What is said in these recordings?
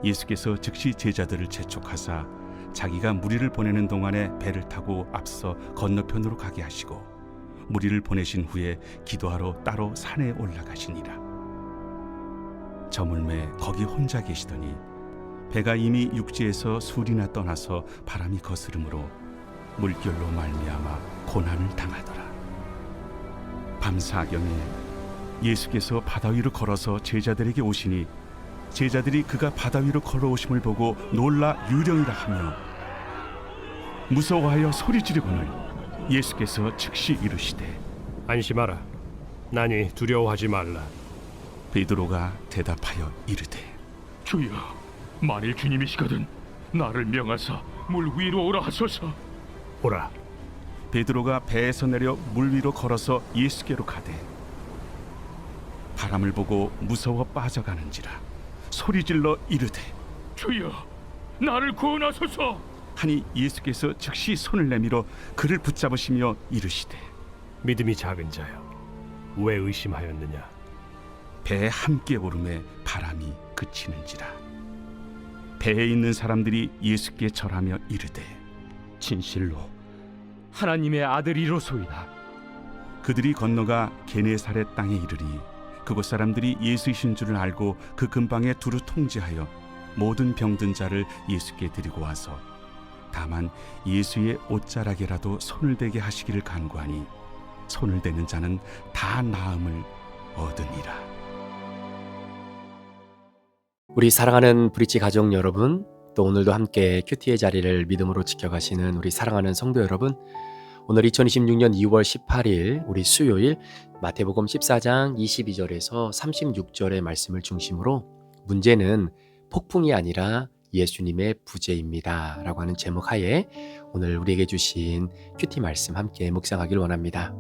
예수께서 즉시 제자들을 재촉하사 자기가 무리를 보내는 동안에 배를 타고 앞서 건너편으로 가게 하시고 무리를 보내신 후에 기도하러 따로 산에 올라가시니라. 저물매 거기 혼자 계시더니 배가 이미 육지에서 술이나 떠나서 바람이 거스름으로 물결로 말미암아 고난을 당하더라. 밤사경에 예수께서 바다 위로 걸어서 제자들에게 오시니 제자들이 그가 바다 위로 걸어오심을 보고 놀라 유령이라 하며 무서워하여 소리 지르거늘 예수께서 즉시 이르시되 안심하라. 나니 두려워하지 말라. 베드로가 대답하여 이르되 주여, 만일 주님이시거든 나를 명하사 물 위로 오라 하소서. 오라. 베드로가 배에서 내려 물 위로 걸어서 예수께로 가되 바람을 보고 무서워 빠져가는지라 소리질러 이르되 주여, 나를 구원하소서. 하니 예수께서 즉시 손을 내밀어 그를 붙잡으시며 이르시되 믿음이 작은 자여, 왜 의심하였느냐? 배에 함께 오름에 바람이 그치는지라. 배에 있는 사람들이 예수께 절하며 이르되 진실로 하나님의 아들이로소이다. 그들이 건너가 게네사렛 땅에 이르리 그곳 사람들이 예수이신 줄을 알고 그 근방에 두루 통제하여 모든 병든 자를 예수께 드리고 와서 다만 예수의 옷자락에라도 손을 대게 하시기를 간구하니 손을 대는 자는 다 나음을 얻으니라. 우리 사랑하는 브릿지 가족 여러분, 또 오늘도 함께 큐티의 자리를 믿음으로 지켜가시는 우리 사랑하는 성도 여러분, 오늘 2026년 2월 18일 우리 수요일 마태복음 14장 22절에서 36절의 말씀을 중심으로 문제는 폭풍이 아니라 예수님의 부재입니다 라고 하는 제목 하에 오늘 우리에게 주신 큐티 말씀 함께 묵상하길 원합니다.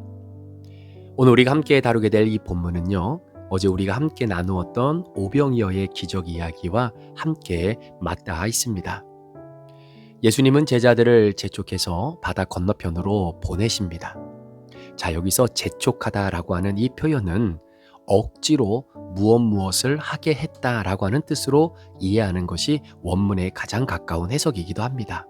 오늘 우리가 함께 다루게 될 이 본문은요, 어제 우리가 함께 나누었던 오병이어의 기적 이야기와 함께 맞닿아 있습니다. 예수님은 제자들을 재촉해서 바다 건너편으로 보내십니다. 자, 여기서 재촉하다라고 하는 이 표현은 억지로 무엇을 하게 했다라고 하는 뜻으로 이해하는 것이 원문에 가장 가까운 해석이기도 합니다.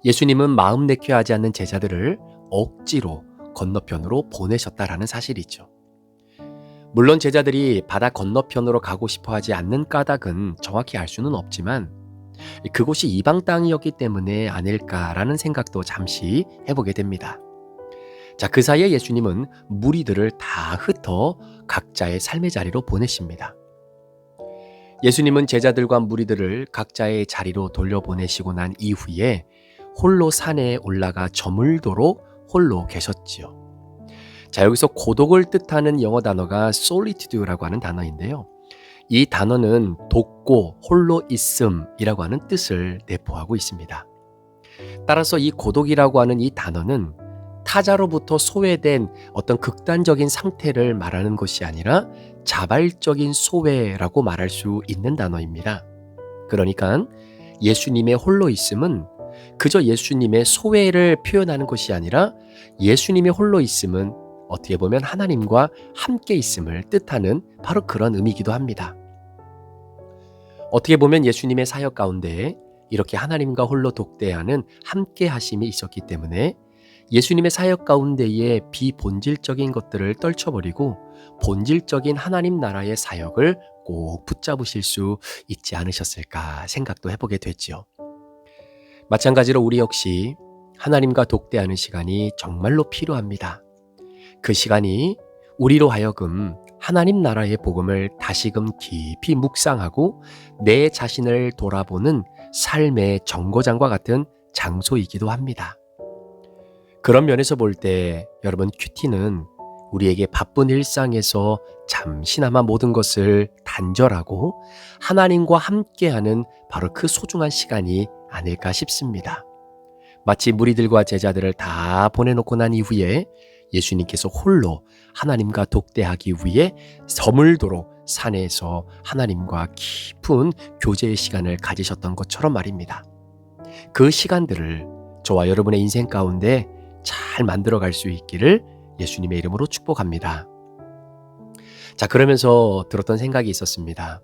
예수님은 마음 내켜 하지 않는 제자들을 억지로 건너편으로 보내셨다라는 사실이죠. 물론 제자들이 바다 건너편으로 가고 싶어 하지 않는 까닭은 정확히 알 수는 없지만 그곳이 이방 땅이었기 때문에 아닐까라는 생각도 잠시 해보게 됩니다. 자, 그 사이에 예수님은 무리들을 다 흩어 각자의 삶의 자리로 보내십니다. 예수님은 제자들과 무리들을 각자의 자리로 돌려보내시고 난 이후에 홀로 산에 올라가 저물도록 홀로 계셨지요. 자, 여기서 고독을 뜻하는 영어 단어가 solitude라고 하는 단어인데요. 이 단어는 돕고 홀로 있음이라고 하는 뜻을 내포하고 있습니다. 따라서 이 고독이라고 하는 이 단어는 타자로부터 소외된 어떤 극단적인 상태를 말하는 것이 아니라 자발적인 소외라고 말할 수 있는 단어입니다. 그러니까 예수님의 홀로 있음은 그저 예수님의 소외를 표현하는 것이 아니라 예수님의 홀로 있음은 어떻게 보면 하나님과 함께 있음을 뜻하는 바로 그런 의미이기도 합니다. 어떻게 보면 예수님의 사역 가운데 이렇게 하나님과 홀로 독대하는 함께 하심이 있었기 때문에 예수님의 사역 가운데의 비본질적인 것들을 떨쳐버리고 본질적인 하나님 나라의 사역을 꼭 붙잡으실 수 있지 않으셨을까 생각도 해보게 됐지요. 마찬가지로 우리 역시 하나님과 독대하는 시간이 정말로 필요합니다. 그 시간이 우리로 하여금 하나님 나라의 복음을 다시금 깊이 묵상하고 내 자신을 돌아보는 삶의 정거장과 같은 장소이기도 합니다. 그런 면에서 볼 때 여러분, 큐티는 우리에게 바쁜 일상에서 잠시나마 모든 것을 단절하고 하나님과 함께하는 바로 그 소중한 시간이 아닐까 싶습니다. 마치 무리들과 제자들을 다 보내놓고 난 이후에 예수님께서 홀로 하나님과 독대하기 위해 저물도록 산에서 하나님과 깊은 교제의 시간을 가지셨던 것처럼 말입니다. 그 시간들을 저와 여러분의 인생 가운데 잘 만들어갈 수 있기를 예수님의 이름으로 축복합니다. 자, 그러면서 들었던 생각이 있었습니다.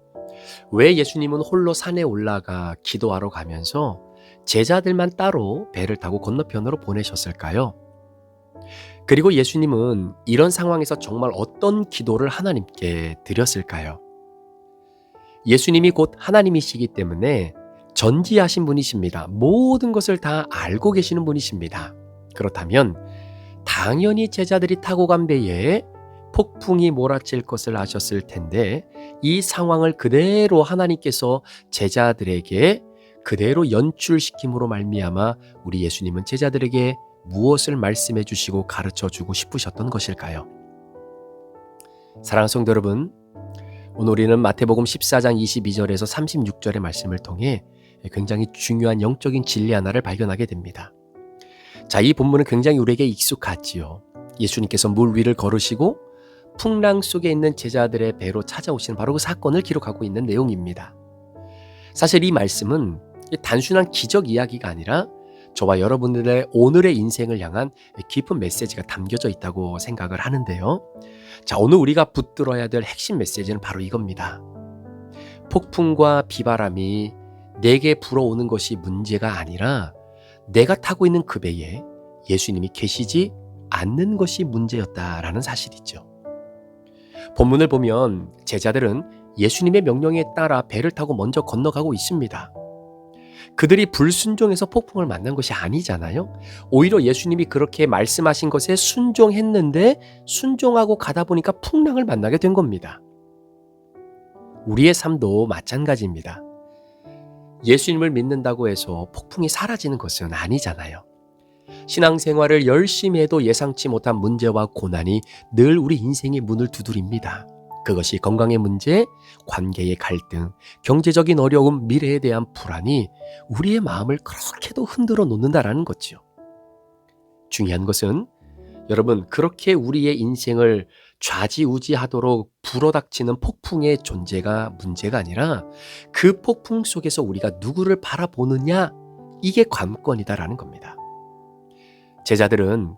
왜 예수님은 홀로 산에 올라가 기도하러 가면서 제자들만 따로 배를 타고 건너편으로 보내셨을까요? 그리고 예수님은 이런 상황에서 정말 어떤 기도를 하나님께 드렸을까요? 예수님이 곧 하나님이시기 때문에 전지하신 분이십니다. 모든 것을 다 알고 계시는 분이십니다. 그렇다면 당연히 제자들이 타고 간 배에 폭풍이 몰아칠 것을 아셨을 텐데 이 상황을 그대로 하나님께서 제자들에게 그대로 연출시킴으로 말미암아 우리 예수님은 제자들에게 무엇을 말씀해 주시고 가르쳐 주고 싶으셨던 것일까요? 사랑하는 성도 여러분, 오늘 우리는 마태복음 14장 22절에서 36절의 말씀을 통해 굉장히 중요한 영적인 진리 하나를 발견하게 됩니다. 자, 이 본문은 굉장히 우리에게 익숙하지요. 예수님께서 물 위를 걸으시고 풍랑 속에 있는 제자들의 배로 찾아오시는 바로 그 사건을 기록하고 있는 내용입니다. 사실 이 말씀은 단순한 기적 이야기가 아니라 저와 여러분들의 오늘의 인생을 향한 깊은 메시지가 담겨져 있다고 생각을 하는데요. 자, 오늘 우리가 붙들어야 될 핵심 메시지는 바로 이겁니다. 폭풍과 비바람이 내게 불어오는 것이 문제가 아니라 내가 타고 있는 그 배에 예수님이 계시지 않는 것이 문제였다라는 사실이죠. 본문을 보면 제자들은 예수님의 명령에 따라 배를 타고 먼저 건너가고 있습니다. 그들이 불순종해서 폭풍을 만난 것이 아니잖아요. 오히려 예수님이 그렇게 말씀하신 것에 순종했는데 순종하고 가다 보니까 풍랑을 만나게 된 겁니다. 우리의 삶도 마찬가지입니다. 예수님을 믿는다고 해서 폭풍이 사라지는 것은 아니잖아요. 신앙생활을 열심히 해도 예상치 못한 문제와 고난이 늘 우리 인생의 문을 두드립니다. 그것이 건강의 문제, 관계의 갈등, 경제적인 어려움, 미래에 대한 불안이 우리의 마음을 그렇게도 흔들어 놓는다라는 거죠. 중요한 것은 여러분, 그렇게 우리의 인생을 좌지우지하도록 불어닥치는 폭풍의 존재가 문제가 아니라 그 폭풍 속에서 우리가 누구를 바라보느냐, 이게 관건이다라는 겁니다. 제자들은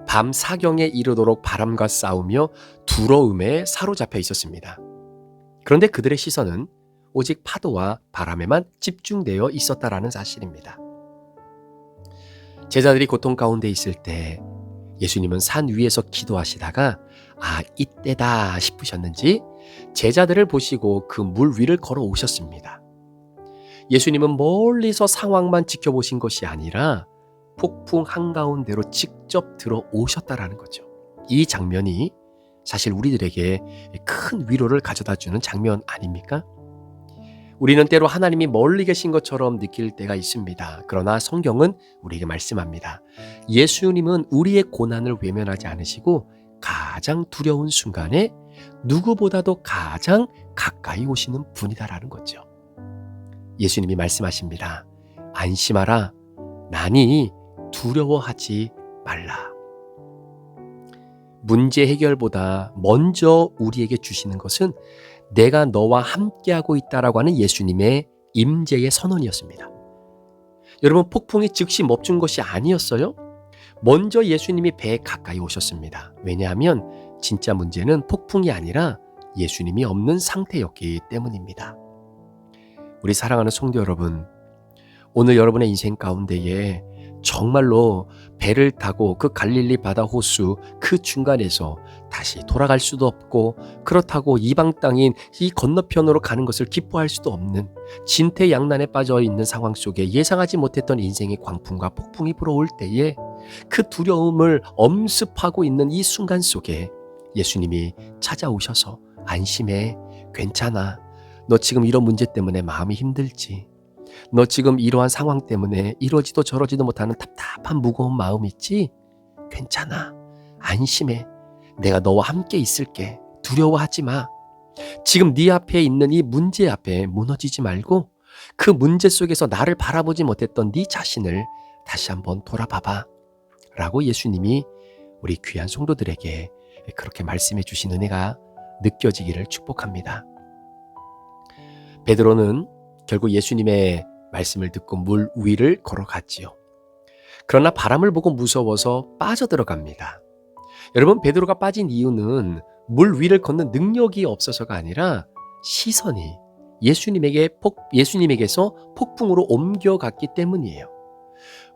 밤 사경에 이르도록 바람과 싸우며 두려움에 사로잡혀 있었습니다. 그런데 그들의 시선은 오직 파도와 바람에만 집중되어 있었다라는 사실입니다. 제자들이 고통 가운데 있을 때 예수님은 산 위에서 기도하시다가 이때다 싶으셨는지 제자들을 보시고 그 물 위를 걸어오셨습니다. 예수님은 멀리서 상황만 지켜보신 것이 아니라 폭풍 한가운데로 직접 들어오셨다라는 거죠. 이 장면이 사실 우리들에게 큰 위로를 가져다주는 장면 아닙니까? 우리는 때로 하나님이 멀리 계신 것처럼 느낄 때가 있습니다. 그러나 성경은 우리에게 말씀합니다. 예수님은 우리의 고난을 외면하지 않으시고 가장 두려운 순간에 누구보다도 가장 가까이 오시는 분이다라는 거죠. 예수님이 말씀하십니다. 안심하라. 나니 두려워하지 말라. 문제 해결보다 먼저 우리에게 주시는 것은 내가 너와 함께하고 있다라고 하는 예수님의 임재의 선언이었습니다. 여러분, 폭풍이 즉시 멈춘 것이 아니었어요. 먼저 예수님이 배에 가까이 오셨습니다. 왜냐하면 진짜 문제는 폭풍이 아니라 예수님이 없는 상태였기 때문입니다. 우리 사랑하는 성도 여러분, 오늘 여러분의 인생 가운데에 정말로 배를 타고 그 갈릴리 바다 호수 그 중간에서 다시 돌아갈 수도 없고 그렇다고 이방 땅인 이 건너편으로 가는 것을 기뻐할 수도 없는 진퇴양난에 빠져 있는 상황 속에 예상하지 못했던 인생의 광풍과 폭풍이 불어올 때에 그 두려움을 엄습하고 있는 이 순간 속에 예수님이 찾아오셔서 안심해, 괜찮아, 너 지금 이런 문제 때문에 마음이 힘들지, 너 지금 이러한 상황 때문에 이러지도 저러지도 못하는 답답한 무거운 마음 있지? 괜찮아. 안심해. 내가 너와 함께 있을게. 두려워하지 마. 지금 네 앞에 있는 이 문제 앞에 무너지지 말고 그 문제 속에서 나를 바라보지 못했던 네 자신을 다시 한번 돌아봐봐. 라고 예수님이 우리 귀한 성도들에게 그렇게 말씀해 주신 은혜가 느껴지기를 축복합니다. 베드로는 결국 예수님의 말씀을 듣고 물 위를 걸어갔지요. 그러나 바람을 보고 무서워서 빠져들어갑니다. 여러분, 베드로가 빠진 이유는 물 위를 걷는 능력이 없어서가 아니라 시선이 예수님에게서 폭풍으로 옮겨갔기 때문이에요.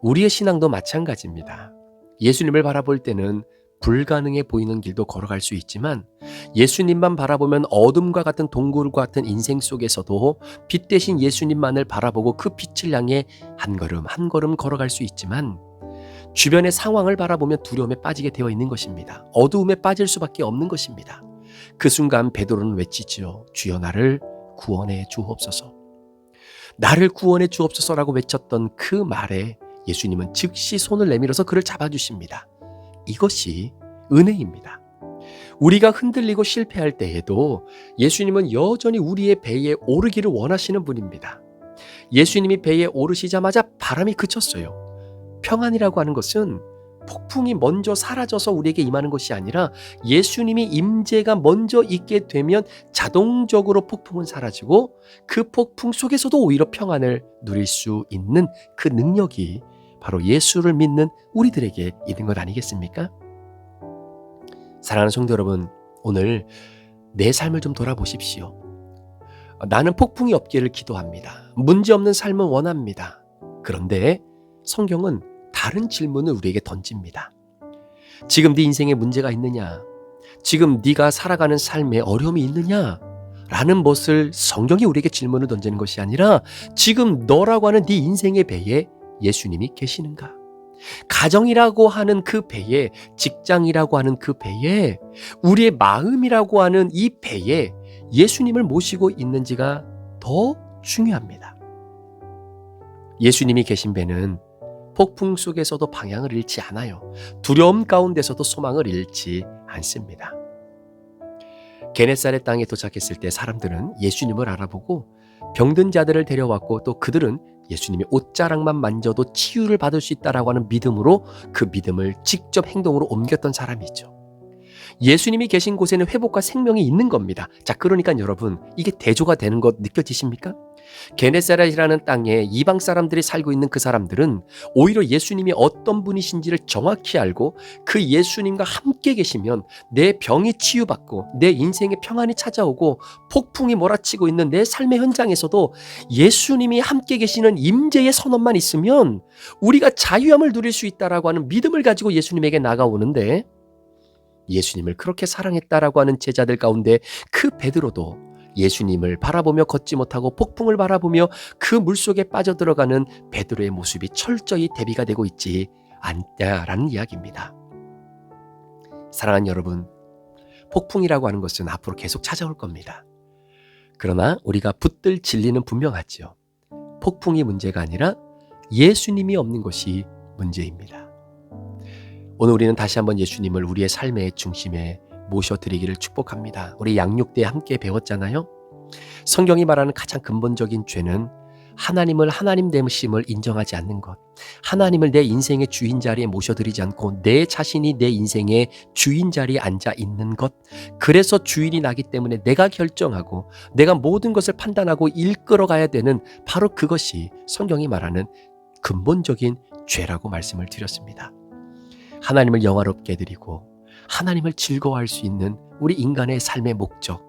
우리의 신앙도 마찬가지입니다. 예수님을 바라볼 때는 불가능해 보이는 길도 걸어갈 수 있지만 예수님만 바라보면 어둠과 같은 동굴과 같은 인생 속에서도 빛 대신 예수님만을 바라보고 그 빛을 향해 한 걸음 한 걸음 걸어갈 수 있지만 주변의 상황을 바라보며 두려움에 빠지게 되어 있는 것입니다. 어두움에 빠질 수밖에 없는 것입니다. 그 순간 베드로는 외치지요. 주여 나를 구원해 주옵소서. 나를 구원해 주옵소서라고 외쳤던 그 말에 예수님은 즉시 손을 내밀어서 그를 잡아주십니다. 이것이 은혜입니다. 우리가 흔들리고 실패할 때에도 예수님은 여전히 우리의 배에 오르기를 원하시는 분입니다. 예수님이 배에 오르시자마자 바람이 그쳤어요. 평안이라고 하는 것은 폭풍이 먼저 사라져서 우리에게 임하는 것이 아니라 예수님이 임재가 먼저 있게 되면 자동적으로 폭풍은 사라지고 그 폭풍 속에서도 오히려 평안을 누릴 수 있는 그 능력이 바로 예수를 믿는 우리들에게 있는 것 아니겠습니까? 사랑하는 성도 여러분, 오늘 내 삶을 좀 돌아보십시오. 나는 폭풍이 없기를 기도합니다. 문제없는 삶을 원합니다. 그런데 성경은 다른 질문을 우리에게 던집니다. 지금 네 인생에 문제가 있느냐? 지금 네가 살아가는 삶에 어려움이 있느냐? 라는 것을 성경이 우리에게 질문을 던지는 것이 아니라 지금 너라고 하는 네 인생의 배에 예수님이 계시는가? 가정이라고 하는 그 배에, 직장이라고 하는 그 배에, 우리의 마음이라고 하는 이 배에 예수님을 모시고 있는지가 더 중요합니다. 예수님이 계신 배는 폭풍 속에서도 방향을 잃지 않아요. 두려움 가운데서도 소망을 잃지 않습니다. 게네사렛 땅에 도착했을 때 사람들은 예수님을 알아보고 병든 자들을 데려왔고 또 그들은 예수님의 옷자락만 만져도 치유를 받을 수 있다라고 하는 믿음으로 그 믿음을 직접 행동으로 옮겼던 사람이죠. 예수님이 계신 곳에는 회복과 생명이 있는 겁니다. 자, 그러니까 여러분, 이게 대조가 되는 것 느껴지십니까? 게네사렛이라는 땅에 이방 사람들이 살고 있는 그 사람들은 오히려 예수님이 어떤 분이신지를 정확히 알고 그 예수님과 함께 계시면 내 병이 치유받고 내 인생에 평안이 찾아오고 폭풍이 몰아치고 있는 내 삶의 현장에서도 예수님이 함께 계시는 임재의 선언만 있으면 우리가 자유함을 누릴 수 있다라고 하는 믿음을 가지고 예수님에게 나가오는데, 예수님을 그렇게 사랑했다라고 하는 제자들 가운데 그 베드로도 예수님을 바라보며 걷지 못하고 폭풍을 바라보며 그 물속에 빠져들어가는 베드로의 모습이 철저히 대비가 되고 있지 않냐라는 이야기입니다. 사랑하는 여러분, 폭풍이라고 하는 것은 앞으로 계속 찾아올 겁니다. 그러나 우리가 붙들 진리는 분명하죠. 폭풍이 문제가 아니라 예수님이 없는 것이 문제입니다. 오늘 우리는 다시 한번 예수님을 우리의 삶의 중심에 모셔드리기를 축복합니다. 우리 양육 때 함께 배웠잖아요. 성경이 말하는 가장 근본적인 죄는 하나님을 하나님 되심을 인정하지 않는 것, 하나님을 내 인생의 주인 자리에 모셔드리지 않고 내 자신이 내 인생의 주인 자리에 앉아 있는 것, 그래서 주인이 나기 때문에 내가 결정하고 내가 모든 것을 판단하고 이끌어가야 되는 바로 그것이 성경이 말하는 근본적인 죄라고 말씀을 드렸습니다. 하나님을 영화롭게 드리고 하나님을 즐거워할 수 있는 우리 인간의 삶의 목적,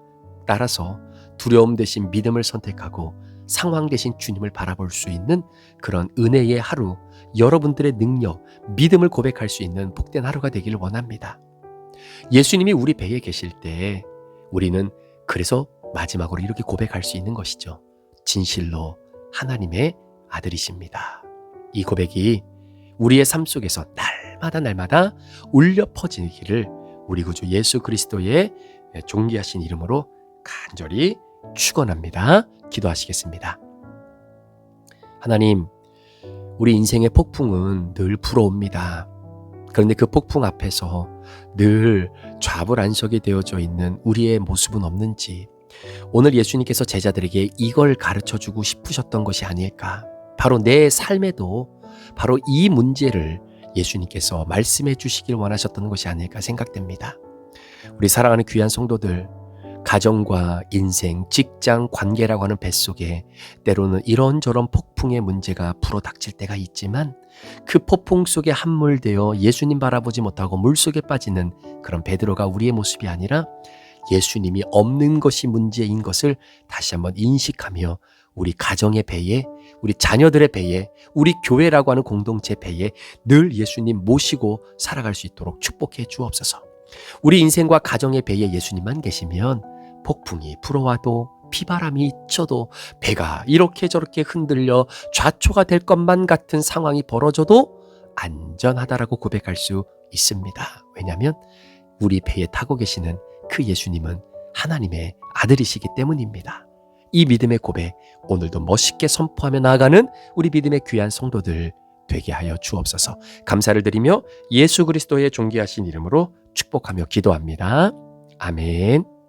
따라서 두려움 대신 믿음을 선택하고 상황 대신 주님을 바라볼 수 있는 그런 은혜의 하루, 여러분들의 능력, 믿음을 고백할 수 있는 복된 하루가 되기를 원합니다. 예수님이 우리 배에 계실 때 우리는 그래서 마지막으로 이렇게 고백할 수 있는 것이죠. 진실로 하나님의 아들이십니다. 이 고백이 우리의 삶 속에서 날마다 울려 퍼지기를 우리 구주 예수 그리스도의 존귀하신 이름으로 간절히 축원합니다. 기도하시겠습니다. 하나님, 우리 인생의 폭풍은 늘 불어옵니다. 그런데 그 폭풍 앞에서 늘 좌불안석이 되어져 있는 우리의 모습은 없는지, 오늘 예수님께서 제자들에게 이걸 가르쳐주고 싶으셨던 것이 아닐까. 바로 내 삶에도 바로 이 문제를 예수님께서 말씀해 주시길 원하셨던 것이 아닐까 생각됩니다. 우리 사랑하는 귀한 성도들, 가정과 인생, 직장, 관계라고 하는 뱃속에 때로는 이런저런 폭풍의 문제가 불어닥칠 때가 있지만 그 폭풍 속에 함몰되어 예수님 바라보지 못하고 물속에 빠지는 그런 베드로가 우리의 모습이 아니라 예수님이 없는 것이 문제인 것을 다시 한번 인식하며 우리 가정의 배에, 우리 자녀들의 배에, 우리 교회라고 하는 공동체 배에 늘 예수님 모시고 살아갈 수 있도록 축복해 주옵소서. 우리 인생과 가정의 배에 예수님만 계시면 폭풍이 불어와도 피바람이 있어도 배가 이렇게 저렇게 흔들려 좌초가 될 것만 같은 상황이 벌어져도 안전하다라고 고백할 수 있습니다. 왜냐하면 우리 배에 타고 계시는 그 예수님은 하나님의 아들이시기 때문입니다. 이 믿음의 고백 오늘도 멋있게 선포하며 나아가는 우리 믿음의 귀한 성도들 되게 하여 주옵소서. 감사를 드리며 예수 그리스도의 존귀하신 이름으로 축복하며 기도합니다. 아멘.